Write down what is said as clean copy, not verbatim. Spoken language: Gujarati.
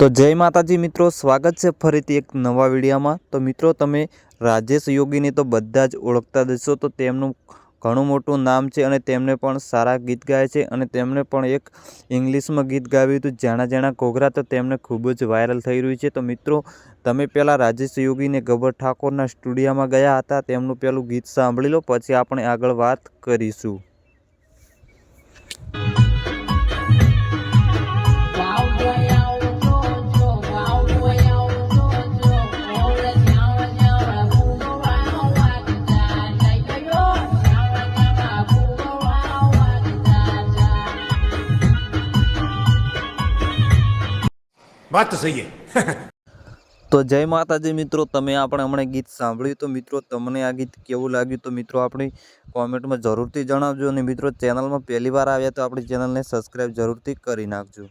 તો જય માતાજી મિત્રો, સ્વાગત છે ફરીથી એક નવા વિડીયોમાં। તો મિત્રો તમે રાજેશ યોગીને તો બધા જ ઓળખતા જશો। તો તેમનું ઘણું મોટું નામ છે અને તેમને પણ સારા ગીત ગાય છે અને તેમને પણ એક ઇંગ્લિશમાં ગીત ગાવ્યું હતું જાણા જાણા ઘોઘરા, તો તેમને ખૂબ જ વાયરલ થઈ રહ્યું છે। તો મિત્રો તમે પહેલાં રાજેશ યોગીને ગબ્બર ઠાકોરના સ્ટુડિયોમાં ગયા હતા, તેમનું પહેલું ગીત સાંભળી લો, પછી આપણે આગળ વાત કરીશું। बात तो सही है। તો જય માતાજી મિત્રો, તમે આપણે હમણાં ગીત સાંભળ્યું। તો મિત્રો તમને આ ગીત કેવું લાગ્યું તો મિત્રો આપણી કોમેન્ટમાં જરૂરથી જણાવજો અને મિત્રો ચેનલમાં પહેલી વાર આવ્યા તો આપણી ચેનલને સબસ્ક્રાઈબ જરૂરથી કરી નાખજો।